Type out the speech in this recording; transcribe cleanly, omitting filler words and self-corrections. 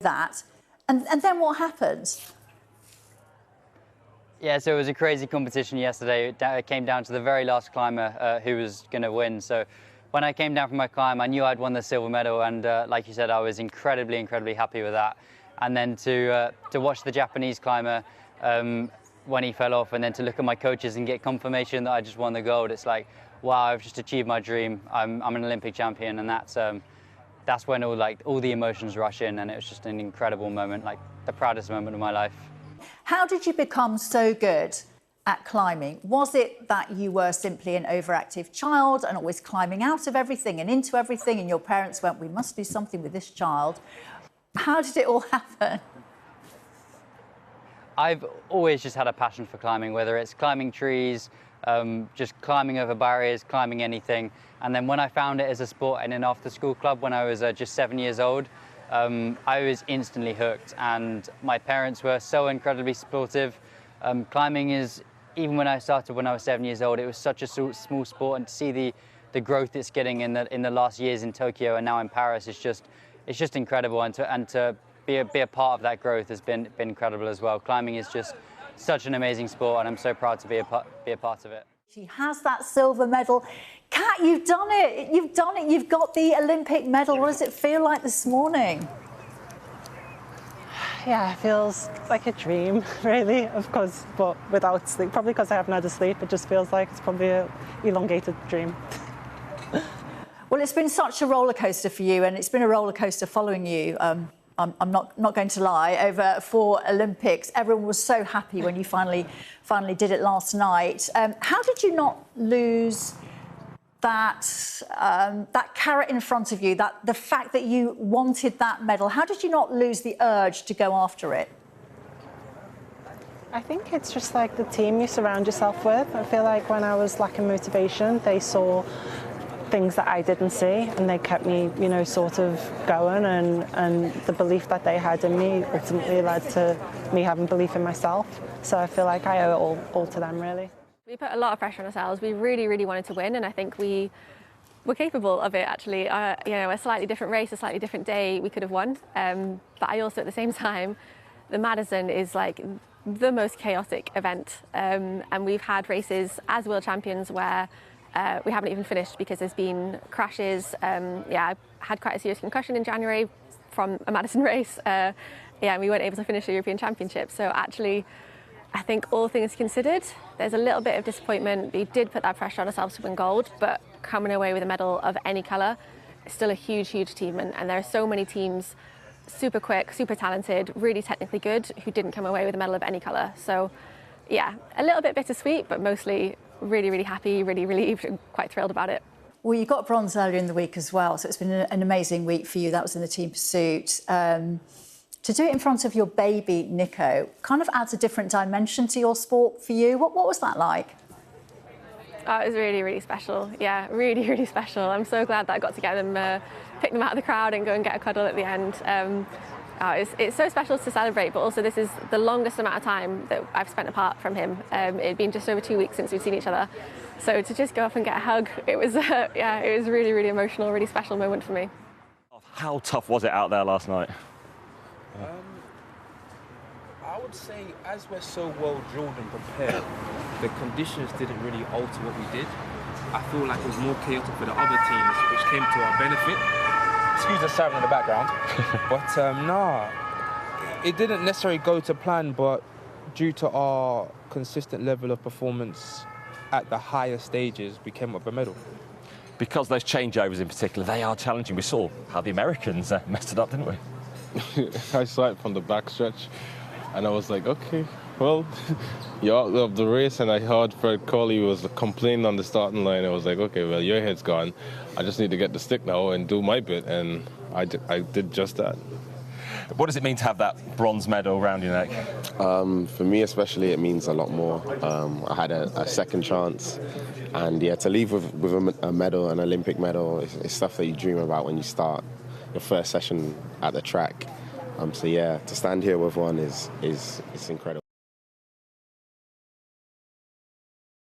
that. And then what happens? Yeah, so it was a crazy competition yesterday. It came down to the very last climber who was going to win. So when I came down from my climb, I knew I'd won the silver medal, and like you said, I was incredibly happy with that. And then to watch the Japanese climber when he fell off, and then to look at my coaches and get confirmation that I just won the gold, it's like, wow, I've just achieved my dream. I'm an Olympic champion, and that's when all the emotions rush in, and it was just an incredible moment, like the proudest moment of my life. How did you become so good at climbing? Was it that you were simply an overactive child and always climbing out of everything and into everything, and your parents went, we must do something with this child? How did it all happen? I've always just had a passion for climbing, whether it's climbing trees, just climbing over barriers, climbing anything. And then when I found it as a sport in an after-school club when I was just 7 years old, I was instantly hooked, and my parents were so incredibly supportive. Climbing is, even when I started when I was 7 years old, it was such a small sport, and to see the growth it's getting in the last years in Tokyo and now in Paris, it's just incredible, and to be a part of that growth has been incredible as well. Climbing is just such an amazing sport, and I'm so proud to be a part of it. She has that silver medal. Kat, you've done it. You've done it. You've got the Olympic medal. What does it feel like this morning? Yeah, it feels like a dream, really, of course, but without sleep. Probably because I haven't had a sleep, it just feels like it's probably an elongated dream. Well, it's been such a roller coaster for you, and it's been a roller coaster following you. I'm not going to lie, over 4 Olympics. Everyone was so happy when you finally did it last night. How did you not lose that carrot in front of you, the fact that you wanted that medal? How did you not lose the urge to go after it? I think it's just like the team you surround yourself with. I feel like when I was lacking motivation, they saw things that I didn't see, and they kept me, sort of going, and the belief that they had in me ultimately led to me having belief in myself. So I feel like I owe it all to them, really. We put a lot of pressure on ourselves. We really wanted to win, and I think we were capable of it, actually. A slightly different race, a slightly different day, we could have won. But I also, at the same time, the Madison is like the most chaotic event, and we've had races as world champions where we haven't even finished because there's been crashes. I had quite a serious concussion in January from a Madison race. And we weren't able to finish the European Championship. So actually, I think all things considered, there's a little bit of disappointment. We did put that pressure on ourselves to win gold, but coming away with a medal of any colour is still a huge achievement. And there are so many teams, super quick, super talented, really technically good, who didn't come away with a medal of any colour. So yeah, a little bit bittersweet, but mostly really happy, really relieved, and quite thrilled about it. Well, you got bronze earlier in the week as well, so it's been an amazing week for you. That was in the team pursuit. To do it in front of your baby, Nico, kind of adds a different dimension to your sport for you. What was that like? Oh, it was really special. Yeah, really special. I'm so glad that I got to get them, pick them out of the crowd and go and get a cuddle at the end. It's so special to celebrate, but also this is the longest amount of time that I've spent apart from him. It'd been just over 2 weeks since we'd seen each other. So to just go up and get a hug, it was really emotional, really special moment for me. How tough was it out there last night? I would say, as we're so well drilled and prepared, the conditions didn't really alter what we did. I feel like it was more chaotic for the other teams, which came to our benefit. Excuse the siren in the background. But it didn't necessarily go to plan, but due to our consistent level of performance at the higher stages, we came up with a medal. Because those changeovers in particular, they are challenging. We saw how the Americans messed it up, didn't we? I saw it from the backstretch, and I was like, okay, well, you're out of the race, and I heard Fred Corley was complaining on the starting line. I was like, okay, well, your head's gone. I just need to get the stick now and do my bit, and I did just that. What does it mean to have that bronze medal around your neck? For me especially, it means a lot more. I had a second chance, and yeah, to leave with a medal, an Olympic medal, it's stuff that you dream about when you start your first session at the track. So yeah, to stand here with one is incredible.